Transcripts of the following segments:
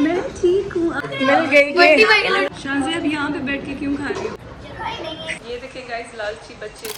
मैं ठीक हूँ। मिल गई ये शाज़िया अब यहाँ पे बैठ के क्यों खा रही हो? ये देखें गाइस, लालची बच्चे।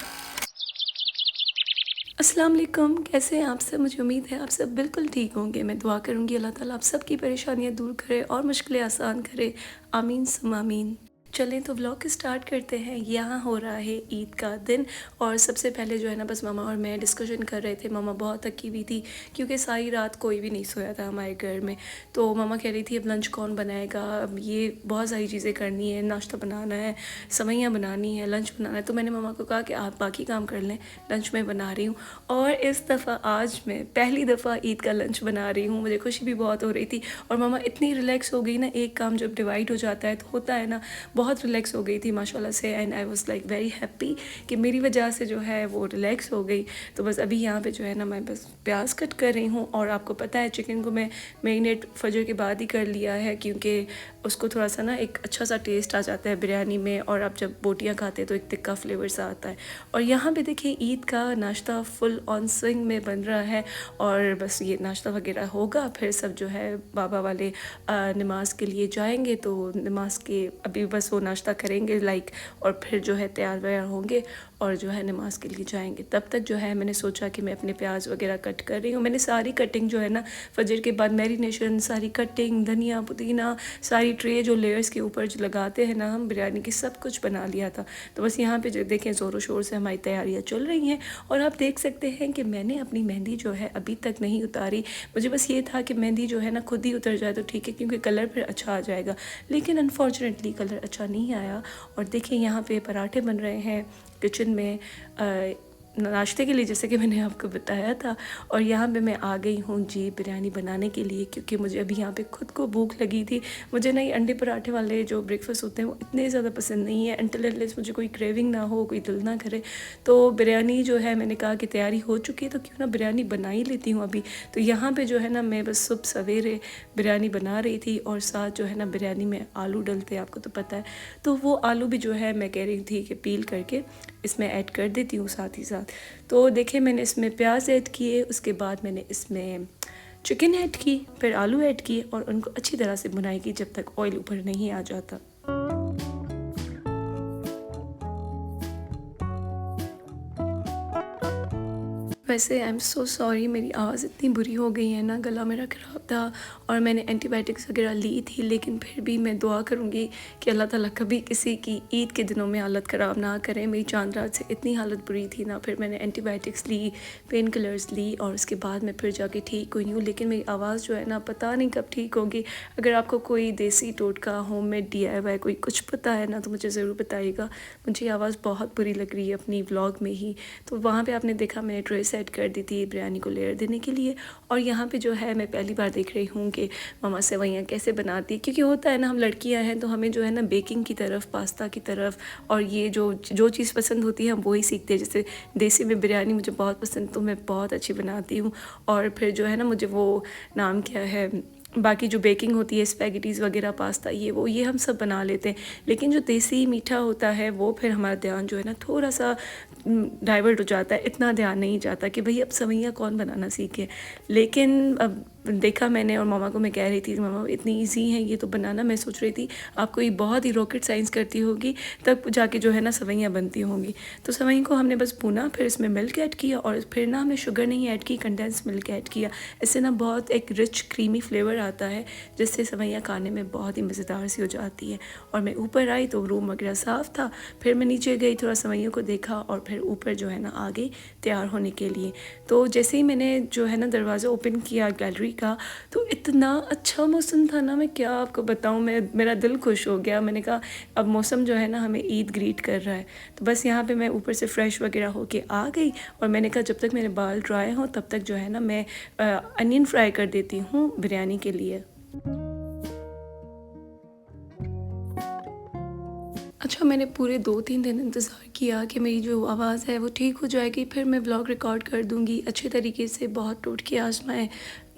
अस्सलाम वालेकुम, कैसे हैं आप सब? मुझे उम्मीद है आप सब बिल्कुल ठीक होंगे। मैं दुआ करूँगी अल्लाह ताला आप सबकी परेशानियाँ दूर करे और मुश्किलें आसान करे। आमीन सुम्मा आमीन। चलें तो व्लॉग स्टार्ट करते हैं। यहाँ हो रहा है ईद का दिन और सबसे पहले जो है ना बस मामा और मैं डिस्कशन कर रहे थे। मामा बहुत थकी हुई थी क्योंकि सारी रात कोई भी नहीं सोया था हमारे घर में। तो मामा कह रही थी अब लंच कौन बनाएगा, अब ये बहुत सारी चीज़ें करनी है, नाश्ता बनाना है, सवैयाँ बनानी है, लंच बनाना है। तो मैंने मामा को कहा कि आप बाकी काम कर लें, लंच मैं बना रही हूँ। और इस दफ़ा आज मैं पहली दफ़ा ईद का लंच बना रही हूँ। मुझे खुशी भी बहुत हो रही थी और मामा इतनी रिलैक्स हो गई ना, एक काम जब डिवाइड हो जाता है तो होता है ना, बहुत रिलैक्स हो गई थी माशाल्लाह से। And I was like very happy कि मेरी वजह से जो है वो रिलैक्स हो गई। तो बस अभी यहाँ पे जो है ना मैं बस प्याज कट कर रही हूँ। और आपको पता है चिकन को मैं मैरिनेट फजर के बाद ही कर लिया है क्योंकि उसको थोड़ा सा ना एक अच्छा सा टेस्ट आ जाता है बिरयानी में, और आप जब बोटियाँ खाते हैं तो एक तिक्का फ्लेवर सा आता है। और यहाँ पे देखिए ईद का नाश्ता फुल ऑन स्विंग में बन रहा है और बस ये नाश्ता वगैरह होगा, फिर सब जो है बाबा वाले नमाज के लिए जाएंगे। तो नमाज के अभी बस वो नाश्ता करेंगे लाइक, और फिर जो है तैयार वैयार होंगे और जो है नमाज के लिए जाएंगे। तब तक जो है मैंने सोचा कि मैं अपने प्याज वगैरह कट कर रही हूँ। मैंने सारी कटिंग जो है ना फजर के बाद मैरिनेशन, सारी कटिंग, धनिया पुदीना, सारी ट्रे जो लेयर्स के ऊपर जो लगाते हैं ना हम बिरयानी की, सब कुछ बना लिया था। तो बस यहाँ पे जो देखें ज़ोरों शोर से हमारी तैयारियाँ चल रही हैं। और आप देख सकते हैं कि मैंने अपनी मेहंदी जो है अभी तक नहीं उतारी। मुझे बस ये था कि मेहंदी जो है ना खुद ही उतर जाए तो ठीक है क्योंकि कलर फिर अच्छा आ जाएगा, लेकिन अनफॉर्चुनेटली कलर अच्छा नहीं आया। और देखिए यहाँ पे पराठे बन रहे हैं किचन में नाश्ते के लिए, जैसे कि मैंने आपको बताया था। और यहाँ पे मैं आ गई हूँ जी बिरयानी बनाने के लिए क्योंकि मुझे अभी यहाँ पे खुद को भूख लगी थी। मुझे ना ये अंडे पराठे वाले जो ब्रेकफास्ट होते हैं वो इतने ज़्यादा पसंद नहीं है, अनटिल अनलेस मुझे कोई क्रेविंग ना हो, कोई दिल ना करे। तो बिरयानी जो है मैंने कहा कि तैयारी हो चुकी है तो क्यों ना बिरयानी बना ही लेती हूँ अभी। तो यहाँ पर जो है ना मैं बस सुबह सवेरे बिरयानी बना रही थी और साथ जो है ना बिरयानी में आलू डलते हैं, आपको तो पता है। तो वो आलू भी जो है मैं कह रही थी कि पील करके इसमें ऐड कर देती हूँ साथ ही साथ। तो देखिए मैंने इसमें प्याज ऐड किए, उसके बाद मैंने इसमें चिकन ऐड की, फिर आलू ऐड किए और उनको अच्छी तरह से भुनाई की जब तक ऑयल ऊपर नहीं आ जाता। वैसे आई एम सो सॉरी, मेरी आवाज़ इतनी बुरी हो गई है ना, गला मेरा ख़राब था और मैंने एंटीबायोटिक्स वगैरह ली थी, लेकिन फिर भी मैं दुआ करूँगी कि अल्लाह ताला कभी किसी की ईद के दिनों में हालत ख़राब ना करें। मेरी चांद रात से इतनी हालत बुरी थी ना, फिर मैंने एंटीबायोटिक्स ली, पेन किलर्स ली और उसके बाद मैं फिर जाके ठीक हुई हूँ। लेकिन मेरी आवाज़ जो है ना पता नहीं कब ठीक होगी। अगर आपको कोई देसी टोटका, होममेड DIY कोई कुछ पता है ना तो मुझे ज़रूर बताइएगा। मुझे आवाज़ बहुत बुरी लग रही है अपनी व्लॉग में ही। तो वहाँ पे आपने देखा मैंने ट्रे सेट कर दी थी बिरयानी को लेयर देने के लिए। और यहाँ पे जो है मैं पहली बार देख रही हूँ कि मामा सेवैयाँ कैसे बनाती है, क्योंकि होता है ना हम लड़कियाँ हैं तो हमें जो है ना बेकिंग की तरफ, पास्ता की तरफ और ये जो चीज़ पसंद होती है हम वही सीखते हैं। जैसे देसी में बिरयानी मुझे बहुत पसंद, तो मैं बहुत अच्छी बनाती हूँ। और फिर जो है ना मुझे वो नाम क्या है, बाकी जो बेकिंग होती है स्पैगेटीज़ वगैरह, पास्ता, ये हम सब बना लेते हैं। लेकिन जो देसी मीठा होता है वो फिर हमारा ध्यान जो है ना थोड़ा सा डाइवर्ट हो जाता है, इतना ध्यान नहीं जाता कि भाई अब सेवैयाँ कौन बनाना सीखे। लेकिन अब देखा मैंने और मामा को मैं कह रही थी मामा इतनी इजी है ये तो बनाना। मैं सोच रही थी आपको ये बहुत ही रॉकेट साइंस करती होगी तब जाके जो है ना सेवैयाँ बनती होंगी। तो सेवैयों को हमने बस भुना, फिर इसमें मिल्क ऐड किया और फिर ना हमने शुगर नहीं ऐड की, कंडेंस मिल्क ऐड किया। इससे ना बहुत एक रिच क्रीमी फ्लेवर आता है जिससे सेवैयाँ खाने में बहुत ही मज़ेदार सी हो जाती है। और मैं ऊपर आई तो रूम वगैरह साफ़ था, फिर मैं नीचे गई, थोड़ा सेवैयों को देखा और फिर ऊपर जो है ना आ गई तैयार होने के लिए। तो जैसे ही मैंने जो है ना दरवाज़ा ओपन किया गैलरी का, तो इतना अच्छा मौसम था ना, मैं क्या आपको बताऊं, मेरा दिल खुश हो गया। मैंने कहा अब मौसम जो है ना हमें ईद ग्रीट कर रहा है। तो बस यहाँ पे मैं ऊपर से फ्रेश वगैरह होके आ गई और मैंने कहा जब तक मेरे बाल ड्राई हों तब तक जो है ना मैं अनियन फ्राई कर देती हूँ बिरयानी के लिए। अच्छा, मैंने पूरे 2-3 दिन इंतज़ार किया कि मेरी जो आवाज़ है वो ठीक हो जाएगी, फिर मैं व्लॉग रिकॉर्ड कर दूँगी अच्छे तरीके से, बहुत टोटके आज़माए।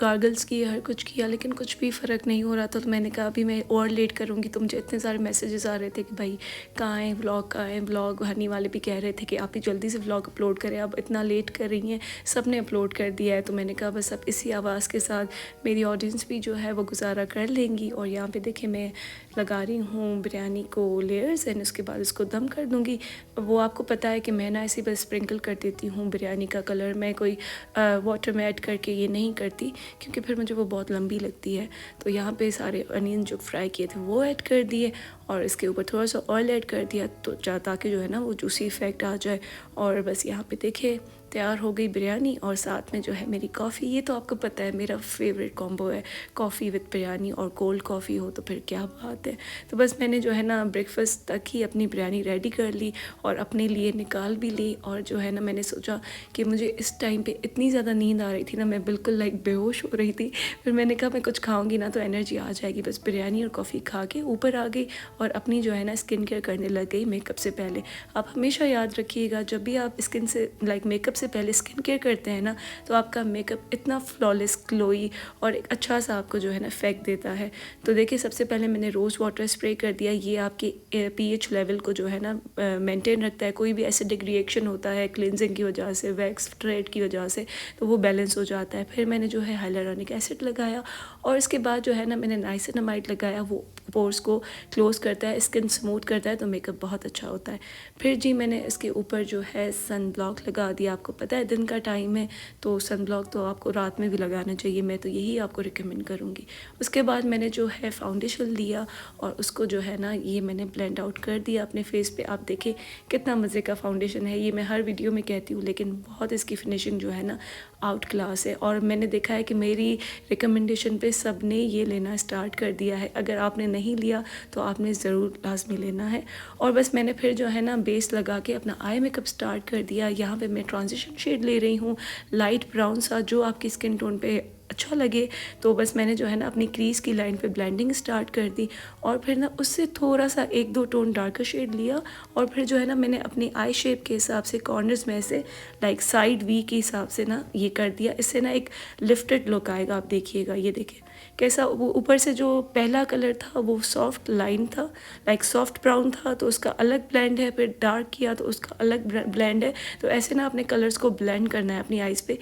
गार्गल्स किए, हर कुछ किया, लेकिन कुछ भी फ़र्क नहीं हो रहा था। तो मैंने कहा अभी मैं और लेट करूँगी। तो मुझे इतने सारे मैसेजेस आ रहे थे कि भाई कहाँ है व्लॉग, कहाँ है व्लॉग। हनी वाले भी कह रहे थे कि आप ही जल्दी से व्लॉग अपलोड करें, आप इतना लेट कर रही हैं, सब ने अपलोड कर दिया है। तो मैंने कहा बस अब इसी आवाज़ के साथ मेरी ऑडियंस भी जो है वो गुजारा कर लेंगी। और यहाँ पे देखिए मैं लगा रही हूँ बिरयानी को लेयर्स एंड उसके बाद इसको दम कर दूँगी। वो आपको पता है कि मैं ना ऐसे बस स्प्रिंकल कर देती हूँ बिरयानी का कलर, मैं कोई वाटर में ऐड करके ये नहीं करती, क्योंकि फिर मुझे वो बहुत लंबी लगती है। तो यहाँ पे सारे अनियन जो फ्राई किए थे वो ऐड कर दिए और इसके ऊपर थोड़ा सा ऑयल ऐड कर दिया, तो ताकि जो है ना वो जूसी इफ़ेक्ट आ जाए। और बस यहाँ पे देखिए तैयार हो गई बिरयानी और साथ में जो है मेरी कॉफ़ी। ये तो आपको पता है मेरा फेवरेट कॉम्बो है, कॉफ़ी विद बिरयानी, और कोल्ड कॉफ़ी हो तो फिर क्या बात है। तो बस मैंने जो है ना ब्रेकफास्ट तक ही अपनी बिरयानी रेडी कर ली और अपने लिए निकाल भी ली। और जो है ना मैंने सोचा कि मुझे इस टाइम पे इतनी ज़्यादा नींद आ रही थी ना, मैं बिल्कुल लाइक बेहोश हो रही थी। फिर मैंने कहा मैं कुछ खाऊंगी ना तो एनर्जी आ जाएगी। बस बिरयानी और कॉफ़ी खा के ऊपर आ गई और अपनी जो है ना स्किन केयर करने लग गई मेकअप से पहले। आप हमेशा याद रखिएगा जब भी आप स्किन से लाइक मेकअप से पहले स्किन केयर करते हैं ना, तो आपका मेकअप इतना फ्लॉलेस, ग्लोई और एक अच्छा सा आपको जो है ना इफेक्ट देता है। तो देखिए सबसे पहले मैंने रोज़ वाटर स्प्रे कर दिया। ये आपके पीएच लेवल को जो है ना मेंटेन रखता है। कोई भी एसिडिक रिएक्शन होता है क्लिनजिंग की वजह से, वैक्स थ्रेड की वजह से, तो वो बैलेंस हो जाता है। फिर मैंने जो है हाइलुरोनिक एसिड लगाया और इसके बाद जो है ना मैंने नाइसिनामाइड लगाया। वो पोर्स को क्लोज करता है, स्किन स्मूथ करता है, तो मेकअप बहुत अच्छा होता है। फिर जी मैंने इसके ऊपर जो है सन ब्लॉक लगा दिया। आपको पता है दिन का टाइम है तो सन ब्लॉक तो आपको रात में भी लगाना चाहिए, मैं तो यही आपको रिकमेंड करूँगी। उसके बाद मैंने जो है फाउंडेशन लिया और उसको जो है ना ये मैंने ब्लेंड आउट कर दिया अपने फेस पे। आप देखिए कितना मज़े का फाउंडेशन है। ये मैं हर वीडियो में कहती हूँ, लेकिन बहुत इसकी फिनिशिंग जो है ना आउट क्लास है। और मैंने देखा है कि मेरी रिकमेंडेशन पे सब ने ये लेना स्टार्ट कर दिया है। अगर आपने नहीं लिया तो आपने ज़रूर लाजमी लेना है। और बस मैंने फिर जो है ना बेस लगा के अपना आई मेकअप स्टार्ट कर दिया। यहाँ पे मैं ट्रांजिशन शेड ले रही हूँ, लाइट ब्राउन सा, जो आपकी स्किन टोन पे अच्छा लगे। तो बस मैंने जो है ना अपनी क्रीज़ की लाइन पे ब्लेंडिंग स्टार्ट कर दी और फिर ना उससे थोड़ा सा 1-2 टोन डार्कर शेड लिया और फिर जो है ना मैंने अपनी आई शेप के हिसाब से कॉर्नर्स में से लाइक साइड वी के हिसाब से ना ये कर दिया। इससे ना एक लिफ्टेड लुक आएगा। आप देखिएगा, ये देखिए कैसा वो ऊपर से जो पहला कलर था वो सॉफ्ट लाइन था, लाइक सॉफ्ट ब्राउन था, तो उसका अलग ब्लेंड है। फिर डार्क किया तो उसका अलग ब्लेंड है। तो ऐसे ना अपने कलर्स को ब्लेंड करना है अपनी आईज़ पे।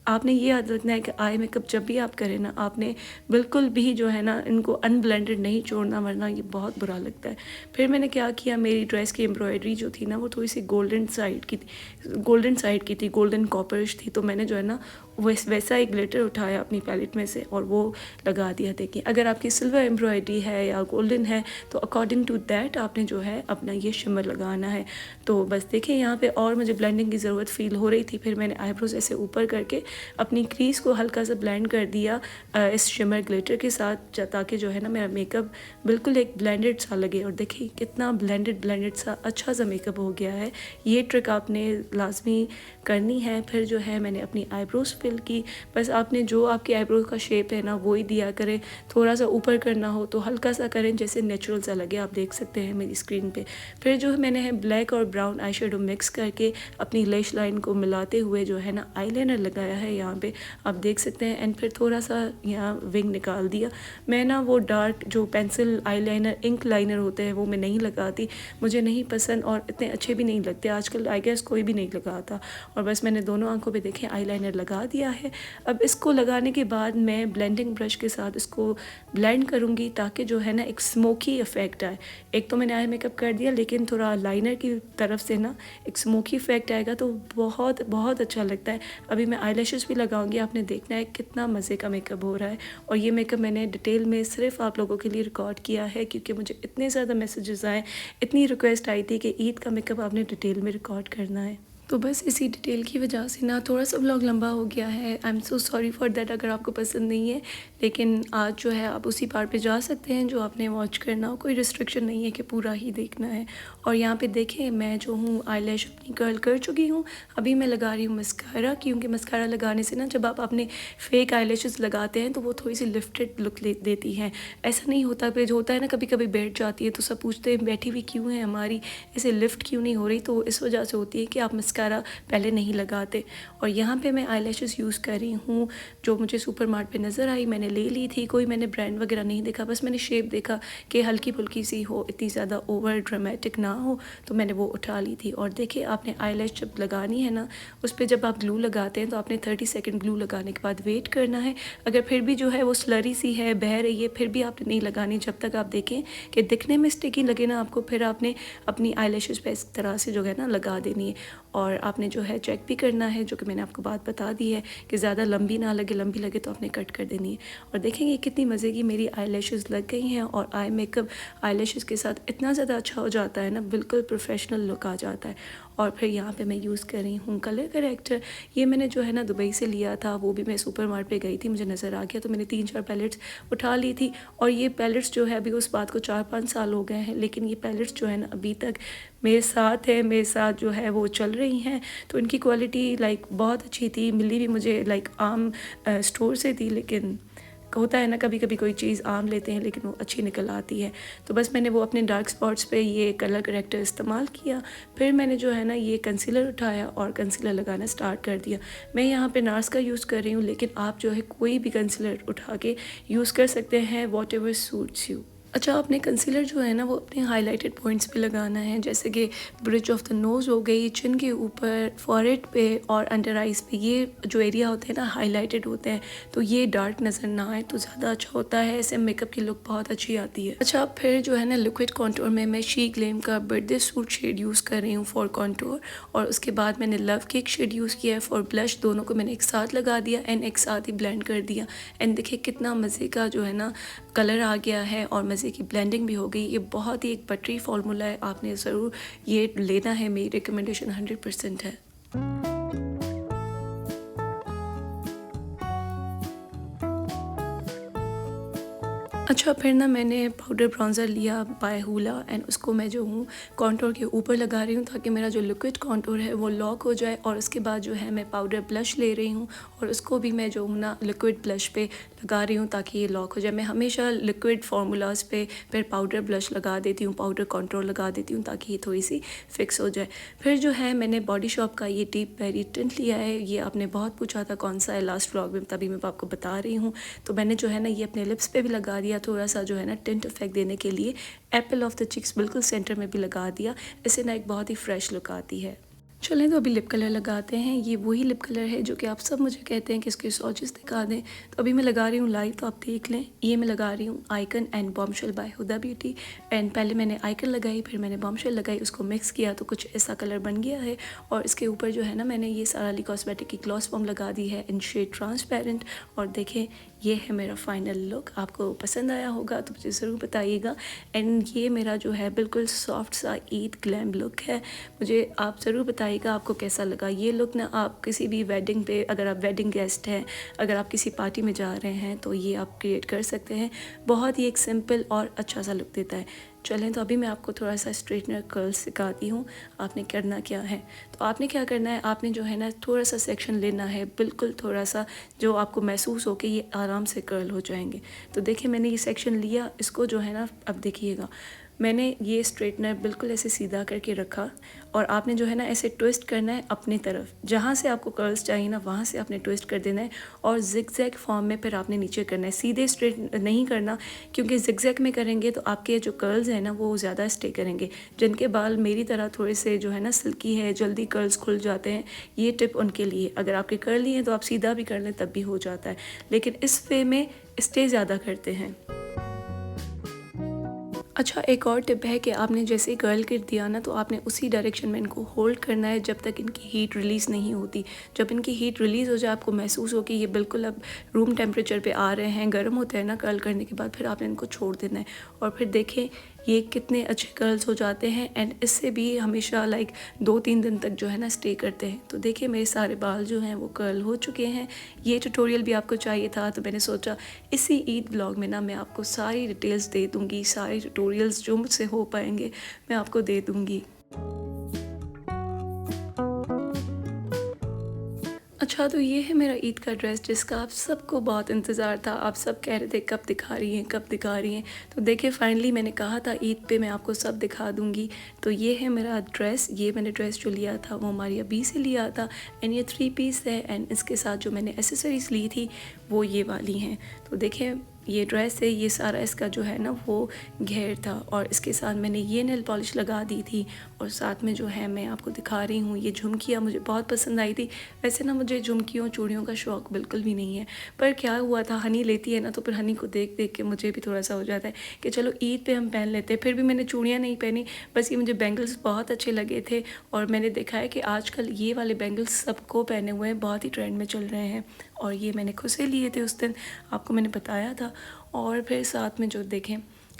आपने ये याद रखना है कि आई मेकअप जब भी आप करें ना, आपने बिल्कुल भी जो है ना इनको अनब्लेंडेड नहीं छोड़ना, वरना ये बहुत बुरा लगता है। फिर मैंने क्या किया, मेरी ड्रेस की एम्ब्रॉयडरी जो थी ना वो थोड़ी सी गोल्डन साइड की थी, गोल्डन कॉपरिश थी। तो मैंने जो है ना वैसा एक ग्लिटर उठाया अपनी पैलेट में से और वो लगा दिया। देखिए अगर आपकी सिल्वर एम्ब्रॉयडरी है या गोल्डन है तो अकॉर्डिंग टू दैट आपने जो है अपना ये शिमर लगाना है। तो बस देखिए यहाँ पे और मुझे ब्लेंडिंग की ज़रूरत फील हो रही थी। फिर मैंने आईब्रोज ऐसे ऊपर करके अपनी क्रीज़ को हल्का सा ब्लेंड कर दिया इस शिमर ग्लिटर के साथ, ताकि जो है ना मेरा मेकअप बिल्कुल एक ब्लेंडेड सा लगे। और देखिए कितना ब्लेंडेड सा अच्छा सा मेकअप हो गया है। ये ट्रिक आपने लाजमी करनी है। फिर जो है मैंने अपनी आईब्रोज फिल की। बस आपने जो आपकी आईब्रोज का शेप है ना वो ही दिया करें। थोड़ा सा ऊपर करना हो तो हल्का सा करें, जैसे नेचुरल सा लगे। आप देख सकते हैं मेरी स्क्रीन पे। फिर जो मैंने है ब्लैक और ब्राउन आई शेडो मिक्स करके अपनी लैश लाइन को मिलाते हुए जो है ना आईलाइनर लगाया है यहाँ पे, आप देख सकते हैं। एंड फिर थोड़ा सा यहाँ विंग निकाल दिया। मैं ना वो डार्क जो पेंसिल आईलाइनर, इंक लाइनर होते हैं वो मैं नहीं लगाती, मुझे नहीं पसंद और इतने अच्छे भी नहीं लगते। आजकल आई गेस कोई भी नहीं लगाता। और बस मैंने दोनों आंखों पे देखें आईलाइनर लगा दिया है। अब इसको लगाने के बाद मैं ब्लेंडिंग ब्रश के साथ इसको ब्लेंड करूँगी ताकि जो है ना एक स्मोकी इफ़ेक्ट आए। एक तो मैंने आई मेकअप कर दिया, लेकिन थोड़ा लाइनर की तरफ से ना एक स्मोकी इफ़ेक्ट आएगा तो बहुत बहुत अच्छा लगता है। अभी मैं आई लैशेज़ भी लगाऊंगी। आपने देखना है कितना मज़े का मेकअप हो रहा है। और ये मेकअप मैंने डिटेल में सिर्फ आप लोगों के लिए रिकॉर्ड किया है, क्योंकि मुझे इतने ज़्यादा मैसेजेस आए, इतनी रिक्वेस्ट आई थी कि ईद का मेकअप आपने डिटेल में रिकॉर्ड करना है। तो बस इसी डिटेल की वजह से ना थोड़ा सा व्लॉग लंबा हो गया है। I am so sorry for that अगर आपको पसंद नहीं है, लेकिन आज जो है आप उसी पार्ट पे जा सकते हैं जो आपने वॉच करना हो। कोई रिस्ट्रिक्शन नहीं है कि पूरा ही देखना है। और यहाँ पे देखें मैं जो हूँ आईलैश अपनी कर्ल कर चुकी हूँ। अभी मैं लगा रही हूँ मस्कारा, क्योंकि मस्कारा लगाने से ना जब आप अपने फेक आईलैशेस लगाते हैं तो वो थोड़ी सी लिफ्टेड लुक देती हैं। ऐसा नहीं होता, पे जो होता है ना कभी कभी बैठ जाती है तो सब पूछते हैं बैठी हुई क्यों है हमारी, ऐसे लिफ्ट क्यों नहीं हो रही। तो इस वजह से होती है कि आप मस्कारा मस्कारा पहले नहीं लगाते। और यहाँ पे मैं आईलैशेस यूज़ कर रही हूँ जो मुझे सुपर मार्ट पे नज़र आई, मैंने ले ली थी। कोई मैंने ब्रांड वगैरह नहीं देखा, बस मैंने शेप देखा कि हल्की फुल्की सी हो, इतनी ज़्यादा ओवर ड्रामेटिक ना हो, तो मैंने वो उठा ली थी। और देखिए आपने आईलैश जब लगानी है ना, उस पर जब आप ग्लू लगाते हैं तो आपने 30 सेकेंड ग्लू लगाने के बाद वेट करना है। अगर फिर भी जो है वो स्लरी सी है, बह रही है, फिर भी आपने नहीं लगानी जब तक आप देखें कि दिखने में स्टिकी लगे ना आपको, फिर आपने अपनी आईलैशेस पे इस तरह से जो है ना लगा देनी है। और आपने जो है चेक भी करना है, जो कि मैंने आपको बात बता दी है कि ज़्यादा लंबी ना लगे, लंबी लगे तो आपने कट कर देनी है। और देखेंगे कितनी मज़े की मेरी आईलैशेस लग गई हैं। और आई मेकअप आईलैशेस के साथ इतना ज़्यादा अच्छा हो जाता है ना, बिल्कुल प्रोफेशनल लुक आ जाता है। और फिर यहाँ पे मैं यूज़ कर रही हूँ कलर करेक्टर। ये मैंने जो है ना दुबई से लिया था, वो भी मैं सुपर मार्ट पे गई थी, मुझे नज़र आ गया तो मैंने 3-4 पैलेट्स उठा ली थी। और ये पैलेट्स जो है अभी उस बात को 4-5 साल हो गए हैं, लेकिन ये पैलेट्स जो है ना अभी तक मेरे साथ है, मेरे साथ जो है वो चल रही हैं। तो इनकी क्वालिटी लाइक बहुत अच्छी थी, मिली भी मुझे लाइक आम स्टोर से थी, लेकिन होता है ना कभी कभी कोई चीज़ आम लेते हैं लेकिन वो अच्छी निकल आती है। तो बस मैंने वो अपने डार्क स्पॉट्स पे ये कलर करेक्टर इस्तेमाल किया। फिर मैंने जो है ना ये कंसीलर उठाया और कंसीलर लगाना स्टार्ट कर दिया। मैं यहाँ पे नार्स का यूज़ कर रही हूँ, लेकिन आप जो है कोई भी कंसीलर उठा के यूज़ कर सकते हैं, वॉट एवर सूट्स यू। अच्छा, आपने कंसीलर जो है ना वो अपने हाइलाइटेड पॉइंट्स पे लगाना है, जैसे कि ब्रिज ऑफ द नोज़ हो गई, चिन के ऊपर, फॉरहेड पे और अंडर आइज़ पे। ये जो एरिया होते हैं ना हाइलाइटेड होते हैं, तो ये डार्क नज़र ना आए तो ज़्यादा अच्छा होता है, ऐसे मेकअप की लुक बहुत अच्छी आती है। अच्छा, फिर जो है ना लिक्विड कॉन्टोर में मैं शी ग्लेम का बर्थडे सूट शेड यूज़ कर रही हूँ फॉर कॉन्टोर। और उसके बाद मैंने लव केक शेड यूज़ किया है फॉर ब्लश। दोनों को मैंने एक साथ लगा दिया एंड एक साथ ही ब्लेंड कर दिया। एंड देखिए कितना मज़े का जो है ना कलर आ गया है और मज़े की ब्लेंडिंग भी हो गई। ये बहुत ही एक बटरी फार्मूला है, आपने ज़रूर ये लेना है, मेरी रिकमेंडेशन 100% है। अच्छा, फिर ना मैंने पाउडर ब्राउज़र लिया बाय हुला एंड उसको मैं जो हूँ कॉन्टोर के ऊपर लगा रही हूँ ताकि मेरा जो लिक्विड कॉन्टोर है वो लॉक हो जाए। और उसके बाद जो है मैं पाउडर ब्लश ले रही हूँ और उसको भी मैं जो हूँ ना लिक्विड ब्लश पे लगा रही हूँ ताकि ये लॉक हो जाए। मैं हमेशा लिक्विड फार्मूलाज पे फिर पाउडर ब्लश लगा देती हूँ, पाउडर कॉन्टोर लगा देती हूँ ताकि ये थोड़ी सी फिक्स हो जाए। फिर जो है मैंने बॉडी शॉप का ये डीप बेरी टिंट लिया है। ये आपने बहुत पूछा था कौन सा है लास्ट व्लॉग में, तभी मैं आपको बता रही हूँ। तो मैंने जो है ना ये अपने लिप्स पे भी लगा दिया, थोड़ा सा जो है ना टिंट इफेक्ट देने के लिए। एप्पल ऑफ द चिक्स बिल्कुल सेंटर में भी लगा दिया, इससे ना एक बहुत ही फ्रेश लुक आती है। चलें तो अभी लिप कलर लगाते हैं। ये वही लिप कलर है जो कि आप सब मुझे कहते हैं कि इसके स्वॉचेस दिखा दें, तो अभी मैं लगा रही हूँ लाइव, तो आप देख लें। ये मैं लगा रही हूँ icon and bombshell by Huda Beauty. And पहले मैंने आइकन लगाई, फिर मैंने बॉम्बशेल लगाई, उसको मिक्स किया तो कुछ ऐसा कलर बन गया है। और इसके ऊपर जो है ना मैंने ये सारा ली कॉस्मेटिक की ग्लॉस फॉर्म लगा दी है इन शेड ट्रांसपेरेंट। और देखें ये है मेरा फाइनल लुक। आपको पसंद आया होगा तो मुझे ज़रूर बताइएगा। एंड ये मेरा जो है बिल्कुल सॉफ्ट सा ईद ग्लैम लुक है। मुझे आप ज़रूर बताइएगा आपको कैसा लगा ये लुक ना। आप किसी भी वेडिंग पे, अगर आप वेडिंग गेस्ट हैं, अगर आप किसी पार्टी में जा रहे हैं तो ये आप क्रिएट कर सकते हैं। बहुत ही एक सिंपल और अच्छा सा लुक देता है। चलें तो अभी मैं आपको थोड़ा सा स्ट्रेटनर कर्ल सिखाती हूँ। आपने करना क्या है, तो आपने क्या करना है, आपने जो है ना थोड़ा सा सेक्शन लेना है, बिल्कुल थोड़ा सा, जो आपको महसूस हो कि ये आराम से कर्ल हो जाएंगे। तो देखिए मैंने ये सेक्शन लिया, इसको जो है ना अब देखिएगा मैंने ये स्ट्रेटनर बिल्कुल ऐसे सीधा करके रखा और आपने जो है ना ऐसे ट्विस्ट करना है अपनी तरफ, जहाँ से आपको कर्ल्स चाहिए ना वहाँ से आपने ट्विस्ट कर देना है और जिगजैग फॉर्म में फिर आपने नीचे करना है। सीधे स्ट्रेट नहीं करना, क्योंकि जिगजैग में करेंगे तो आपके जो कर्ल्स हैं ना वो ज़्यादा स्टे करेंगे। जिनके बाल मेरी तरह थोड़े से जो है ना सिल्की है, जल्दी कर्ल्स खुल जाते हैं, ये टिप उनके लिए। अगर आपके कर्ली हैं तो आप सीधा भी कर लें तब भी हो जाता है, लेकिन इस वे में स्टे ज़्यादा करते हैं। अच्छा, एक और टिप है कि आपने जैसे ही कर्ल कर दिया ना तो आपने उसी डायरेक्शन में इनको होल्ड करना है जब तक इनकी हीट रिलीज़ नहीं होती। जब इनकी हीट रिलीज़ हो जाए, आपको महसूस हो कि ये बिल्कुल अब रूम टेम्परेचर पे आ रहे हैं, गर्म होते हैं ना कर्ल करने के बाद, फिर आपने इनको छोड़ देना है। और फिर देखें ये कितने अच्छे कर्ल्स हो जाते हैं एंड इससे भी हमेशा लाइक 2-3 दिन तक जो है ना स्टे करते हैं। तो देखिए मेरे सारे बाल जो हैं वो कर्ल हो चुके हैं। ये ट्यूटोरियल भी आपको चाहिए था तो मैंने सोचा इसी ईद ब्लॉग में ना मैं आपको सारी डिटेल्स दे दूँगी, सारे ट्यूटोरियल्स जो मुझसे हो पाएंगे मैं आपको दे दूँगी। अच्छा, अच्छा, तो ये है मेरा ईद का ड्रेस जिसका आप सबको बहुत इंतज़ार था। आप सब कह रहे थे कब दिखा रही हैं, कब दिखा रही हैं। तो देखिए फाइनली मैंने कहा था ईद पे मैं आपको सब दिखा दूँगी। तो ये है मेरा ड्रेस। ये मैंने ड्रेस जो लिया था वो हमारी अभी से लिया था एंड ये 3 पीस है एंड इसके साथ जो मैंने एसेसरीज़ ली थी वो ये वाली हैं। तो देखिए ये ड्रेस है, ये सारा इसका जो है ना वो घेर था और इसके साथ मैंने ये नेल पॉलिश लगा दी थी और साथ में जो है मैं आपको दिखा रही हूँ ये झुमकियाँ मुझे बहुत पसंद आई थी। वैसे ना मुझे झुमकियों चूड़ियों का शौक़ बिल्कुल भी नहीं है, पर क्या हुआ था हनी लेती है ना तो फिर हनी को देख देख के मुझे भी थोड़ा सा हो जाता है कि चलो ईद पे हम पहन लेते हैं। फिर भी मैंने चूड़ियाँ नहीं पहनी, बस ये मुझे बैंगल्स बहुत अच्छे लगे थे और मैंने देखा है कि आजकल ये वाले बैंगल्स सबको पहने हुए हैं, बहुत ही ट्रेंड में चल रहे हैं और ये मैंने खुद से लिए थे उस दिन, आपको मैंने बताया था। और फिर साथ में जो देखें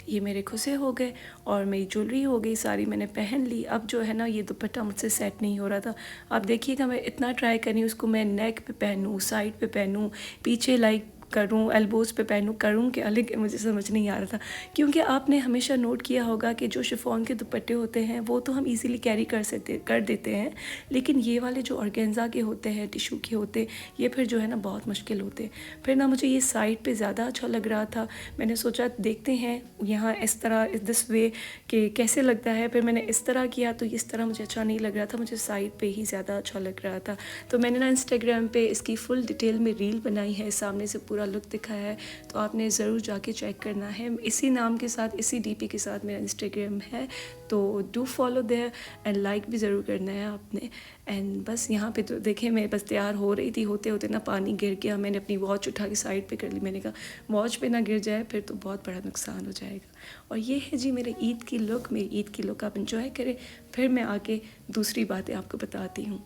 ये मेरे खुसे हो गए और मेरी ज्वेलरी हो गई सारी मैंने पहन ली। अब जो है ना ये दुपट्टा मुझसे सेट नहीं हो रहा था। आप देखिएगा मैं इतना ट्राई करी उसको, मैं नेक पे पहनूँ, साइड पे पहनूँ, पीछे लाइक करूँ, एल्बोज़ पे पहनूँ, करूँ क्या, लेकिन मुझे समझ नहीं आ रहा था। क्योंकि आपने हमेशा नोट किया होगा कि जो शिफॉन के दुपट्टे होते हैं वो तो हम इजीली कैरी कर देते हैं, लेकिन ये वाले जो ऑर्गेन्जा के होते हैं, टिशू के होते, ये फिर जो है ना बहुत मुश्किल होते। फिर ना मुझे ये साइड पे ज़्यादा अच्छा लग रहा था। मैंने सोचा देखते हैं यहाँ इस तरह दिस वे कि कैसे लगता है। फिर मैंने इस तरह किया तो इस तरह मुझे अच्छा नहीं लग रहा था, मुझे साइड पे ही ज़्यादा अच्छा लग रहा था। तो मैंने ना इंस्टाग्राम पे इसकी फुल डिटेल में रील बनाई है, सामने से पूरा लुक दिखाया है, तो आपने ज़रूर जाके चेक करना है। इसी नाम के साथ, इसी डीपी के साथ मेरा इंस्टाग्राम है, तो do follow there and like भी ज़रूर करना है आपने। एंड बस यहाँ पे तो देखें मैं बस तैयार हो रही थी, होते होते ना पानी गिर गया। मैंने अपनी वॉच उठा के साइड पे कर ली, मैंने कहा वॉच पे ना गिर जाए फिर तो बहुत बड़ा नुकसान हो जाएगा। और ये है जी मेरे ईद की लुक, मेरी ईद की लुक आप इंजॉय करें, फिर मैं आगे दूसरी बातें आपको बताती हूँ।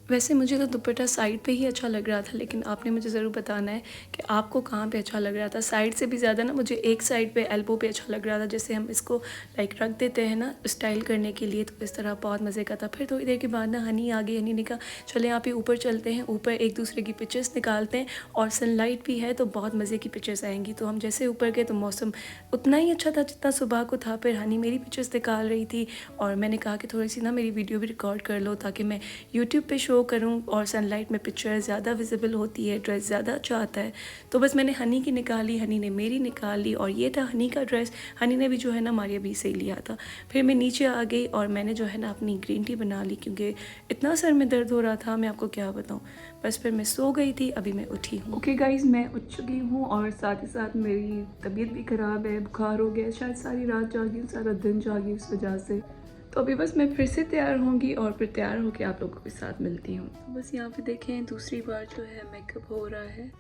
वैसे मुझे तो दुपट्टा साइड पे ही अच्छा लग रहा था, लेकिन आपने मुझे ज़रूर बताना है कि आपको कहाँ पे अच्छा लग रहा था। साइड से भी ज़्यादा ना मुझे एक साइड पे एल्बो पे अच्छा लग रहा था, जैसे हम इसको लाइक रख देते हैं ना स्टाइल करने के लिए, तो इस तरह बहुत मज़े का था। फिर थोड़ी देर के बाद ना हनी आ गई, हनी ने कहा चले यहाँ पे ऊपर चलते हैं, ऊपर एक दूसरे की पिक्चर्स निकालते हैं और सनलाइट भी है तो बहुत मज़े की पिक्चर्स आएंगी। तो हम जैसे ऊपर गए तो मौसम उतना ही अच्छा था जितना सुबह को था। फिर हनी मेरी पिक्चर्स निकाल रही थी और मैंने कहा कि थोड़ी सी ना मेरी वीडियो भी रिकॉर्ड कर लो ताकि मैं यूट्यूब पे शो करूं और सनलाइट में पिक्चर ज़्यादा विजिबल होती है, ड्रेस ज़्यादा अच्छा आता है। तो बस मैंने हनी की निकाली, हनी ने मेरी निकाल ली और ये था हनी का ड्रेस। हनी ने भी जो है ना मारिया भी से ही लिया था। फिर मैं नीचे आ गई और मैंने जो है ना अपनी ग्रीन टी बना ली, क्योंकि इतना सर में दर्द हो रहा था मैं आपको क्या बताऊँ। बस फिर मैं सो गई थी, अभी मैं उठी हूँ। ओके गाइज़, मैं उठ चुकी हूँ और साथ ही साथ मेरी तबीयत भी ख़राब है, बुखार हो गया, शायद सारी रात जागी हूँ, सारा दिन जागी उस वजह से। तो अभी बस मैं फिर से तैयार होंगी और फिर तैयार होकर आप लोगों के साथ मिलती हूँ। तो बस यहाँ पे देखें दूसरी बार जो है मेकअप हो रहा है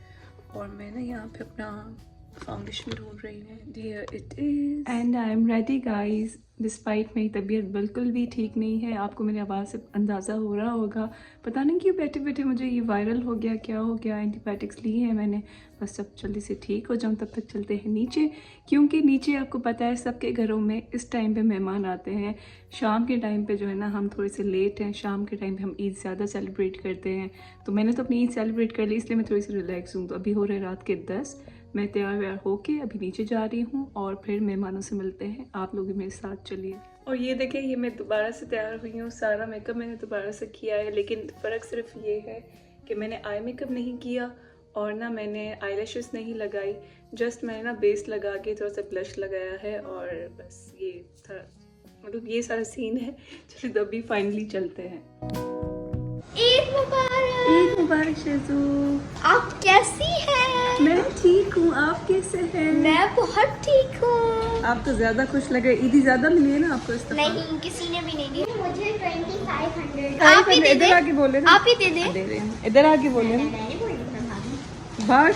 और मैं ना यहाँ पे अपना फाउंडेशन ढूंढ रही हूँ। Here it is and I am ready guys। Despite मेरी तबीयत बिल्कुल भी ठीक नहीं है, आपको मेरी आवाज़ से अंदाज़ा हो रहा होगा। पता नहीं क्यों बैठे बैठे मुझे ये वायरल हो गया, क्या हो गया। एंटीबायोटिक्स ली है मैंने, बस सब जल्दी से ठीक हो जाऊँ। तब तक चलते हैं नीचे, क्योंकि नीचे आपको पता है सबके घरों में इस टाइम पे मेहमान आते हैं। शाम के टाइम पे जो है ना हम थोड़े से लेट हैं, शाम के टाइम पे हम ईद ज़्यादा सेलिब्रेट करते हैं। तो मैंने तो अपनी ईद सेलिब्रेट कर ली, इसलिए मैं थोड़ी सी रिलैक्स हूँ। तो अभी हो रहे रात के 10, मैं तैयार व्यार होके अभी नीचे जा रही हूँ और फिर मेहमानों से मिलते हैं। आप लोग भी मेरे साथ चलिए। और ये देखें ये मैं दोबारा से तैयार हुई हूँ, सारा मेकअप मैंने दोबारा से किया है, लेकिन फ़र्क सिर्फ ये है कि मैंने आई मेकअप नहीं किया और ना मैंने आईलैशेस नहीं लगाई। जस्ट मैंने ना बेस लगा के थोड़ा सा ब्लश लगाया है और बस ये था, मतलब ये सारा सीन है। चलिए तो अभी फाइनली चलते हैं। ईद मुबारक। ईद मुबारक शेजू। आप कैसी हैं? मैं ठीक हूँ, आप कैसे हैं? मैं बहुत ठीक हूँ। आप तो ज़्यादा खुश लग रहे, ईदी ज़्यादा मिली है ना आपको इस दफा? नहीं, किसी ने भी नहीं दी मुझे। 2500 आप ही दे दे। इधर आके बोले ना, आप ही दे दे। दे रहे हैं, इधर आके बोले ना। मैंने बोली बाहर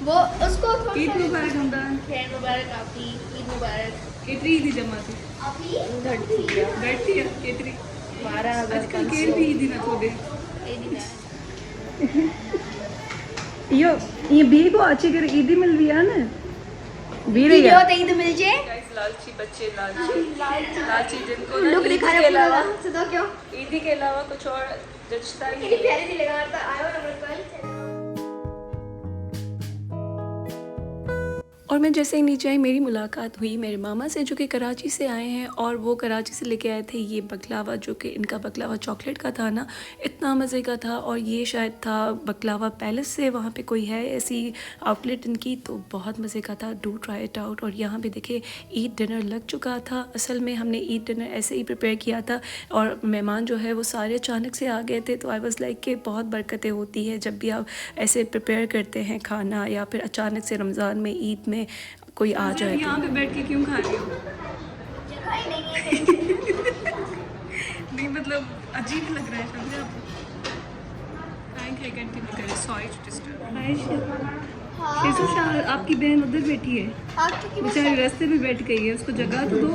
वो उसको थोड़ा ईद मुबारक हमदान। खैर मुबारक आपकी, ईद मुबारक। केतरी ईदी जमा थी आपकी बैठती है केतरी 12,000 आजकल केर भी ईदी ना थोड़े ये भी को अच्छी कर ईदी मिल रही है ना भी रही वीडियो है तो ईद मिल जाए गाइस लालची बच्चे लालची जिनको ना लुक ईदी दिखा के रहा अलावा है तो क्यों ईदी के अलावा कुछ और जचता ही कितनी नहीं। प्यारी सी लगा रहा था आयो नंबर पर और मैं जैसे ही नीचे आई मेरी मुलाकात हुई मेरे मामा से जो कि कराची से आए हैं और वो कराची से लेके आए थे ये बकलावा जो कि इनका बकलावा चॉकलेट का था ना इतना मज़े का था। और ये शायद था बकलावा पैलेस से वहाँ पे कोई है ऐसी आउटलेट इनकी तो बहुत मज़े का था। Do try it out. और यहाँ पे देखिए ईद डिनर लग चुका था। असल में हमने ईद डिनर ऐसे ही प्रिपेयर किया था और मेहमान जो है वो सारे अचानक से आ गए थे तो आई वाज लाइक कि बहुत बरकतें होती है जब भी आप ऐसे प्रिपेयर करते हैं खाना या फिर अचानक से रमज़ान में ईद में कोई आ जाए। यहाँ पे बैठ के क्यों खा रही हो? जगह ही नहीं है नहीं मतलब अजीब लग रहा है समझे आपको। कंटिन्यू करें सॉरी टू डिस्टर्ब। आपकी बहन उधर बैठी है बेचारी रास्ते में बैठ गई है उसको जगह तो दो।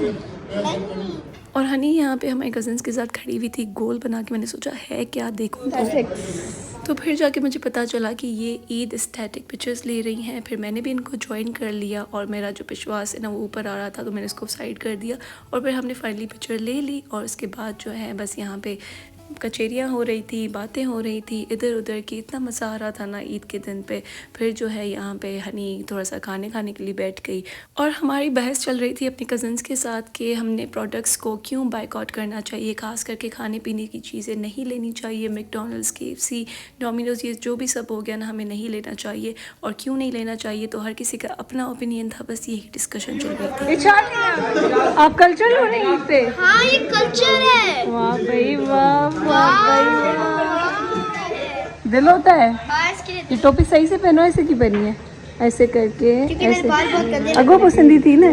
और हनी यहाँ पे हमारे कज़न्स के साथ खड़ी हुई थी गोल बना के। मैंने सोचा है क्या देखूँ तो फिर जाके मुझे पता चला कि ये ईद एस्थेटिक पिक्चर्स ले रही हैं। फिर मैंने भी इनको ज्वाइन कर लिया और मेरा जो विश्वास है ना वो ऊपर आ रहा था तो मैंने इसको साइड कर दिया और फिर हमने फाइनली पिक्चर ले ली। और उसके बाद जो है बस यहाँ पे कचेरियाँ हो रही थी बातें हो रही थी इधर उधर की। इतना मज़ा आ रहा था ना ईद के दिन पे। फिर जो है यहाँ पे हनी थोड़ा सा खाने के लिए बैठ गई और हमारी बहस चल रही थी अपने कज़न्स के साथ कि हमने प्रोडक्ट्स को क्यों बाइकआउट करना चाहिए। ख़ास करके खाने पीने की चीज़ें नहीं लेनी चाहिए। मैकडॉनल्ड्स KFC डोमिनोज ये जो भी सब हो गया ना हमें नहीं लेना चाहिए। और क्यों नहीं लेना चाहिए तो हर किसी का अपना ओपिनियन था। बस यही डिस्कशन चल रही थी। आप कल्चर हो रहे हैं ईद पे? हाँ ये कल्चर है वाह भाई वाह दिल होता है। आज के लिए ये टोपी सही से पहनो ऐसे की पहनी है ऐसे करके क्योंकि मेरे बाल बहुत गंदे अगो पसंदी थी ना।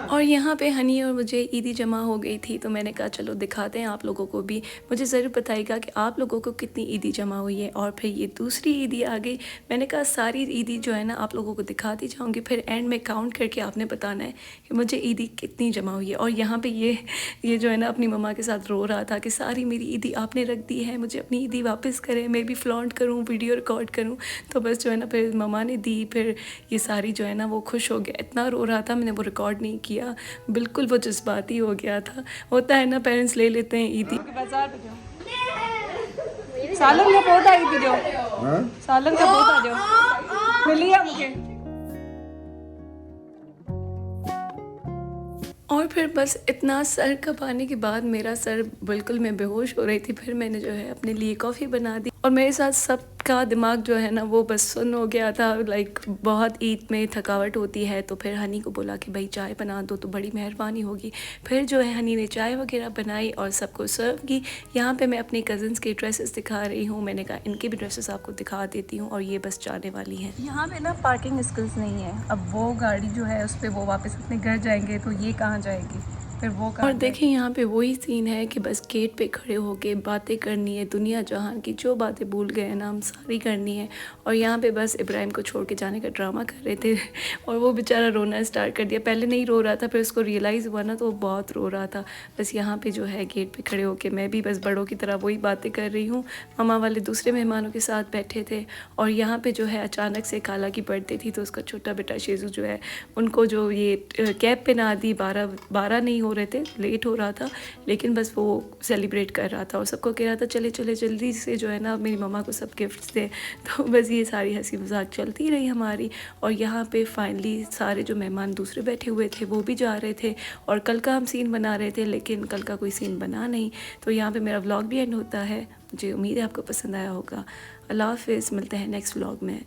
और यहाँ पे हनी और मुझे ईदी जमा हो गई थी तो मैंने कहा चलो दिखाते हैं आप लोगों को भी। मुझे ज़रूर बताइएगा कि आप लोगों को कितनी ईदी जमा हुई है। और फिर ये दूसरी ईदी आ गई। मैंने कहा सारी ईदी जो है ना आप लोगों को दिखाती जाऊँगी फिर एंड में काउंट करके आपने बताना है कि मुझे ईदी कितनी जमा हुई है। और यहाँ पर ये जो है ना अपनी मम्मा के साथ रो रहा था कि सारी मेरी ईदी आपने रख दी है मुझे अपनी ईदी वापस करें मैं भी फ्लॉन्ट करूँ वीडियो रिकॉर्ड करूँ। तो बस जो है ना फिर मम्मा ने दी फिर ये सारी जो है ना वो खुश हो गया। इतना रो रहा था मैंने वो रिकॉर्ड नहीं किया बिल्कुल वो जज्बाती हो गया था। होता है ना पेरेंट्स ले लेते हैं ईदी। बाजार पे जाओ सालन का पौधा ईदी जो सालन का पौधा जो मिलिए मुझे। और फिर बस इतना सर कपाने के बाद मेरा सर बिल्कुल मैं बेहोश हो रही थी। फिर मैंने जो है अपने लिए कॉफ़ी बना दी और मेरे साथ सबका दिमाग जो है ना वो बस सुन्न हो गया था। लाइक बहुत ईद में थकावट होती है तो फिर हनी को बोला कि भाई चाय बना दो तो बड़ी मेहरबानी होगी। फिर जो है हनी ने चाय वगैरह बनाई और सबको सर्व की। यहाँ पे मैं अपने कज़न्स के ड्रेसेस दिखा रही हूँ। मैंने कहा इनके भी ड्रेसेस आपको दिखा देती हूँ और ये बस जाने वाली हैं। यहाँ पे ना पार्किंग स्किल्स नहीं है। अब वो गाड़ी जो है उस पर वो वापस अपने घर जाएंगे तो ये कहाँ जाएगी फिर वो। और देखिए यहाँ पे वही सीन है कि बस गेट पे खड़े होके बातें करनी है दुनिया जहान की जो बातें भूल गए ना हम सारी करनी है। और यहाँ पे बस इब्राहिम को छोड़ के जाने का ड्रामा कर रहे थे और वो बेचारा रोना स्टार्ट कर दिया। पहले नहीं रो रहा था फिर उसको रियलाइज़ हुआ ना तो वो बहुत रो रहा था। बस यहाँ पे जो है गेट पे खड़े होके मैं भी बस बड़ों की तरह वही बातें कर रही हूँ। मामा वाले दूसरे मेहमानों के साथ बैठे थे और यहाँ पे जो है अचानक से खाला की बर्थडे थी तो उसका छोटा बेटा शेजू जो है उनको जो ये कैब पहना दी। 12 नहीं हो रहे थे लेट हो रहा था लेकिन बस वो सेलिब्रेट कर रहा था और सबको कह रहा था चले चले जल्दी से जो है ना मेरी मम्मा को सब गिफ्ट्स दे। तो बस ये सारी हंसी मजाक चलती रही हमारी। और यहाँ पे फाइनली सारे जो मेहमान दूसरे बैठे हुए थे वो भी जा रहे थे और कल का हम सीन बना रहे थे लेकिन कल का कोई सीन बना नहीं। तो यहाँ पे मेरा व्लॉग भी एंड होता है। मुझे उम्मीद है आपको पसंद आया होगा। अल्लाह हाफ़िज़ मिलते हैं नेक्स्ट व्लॉग में।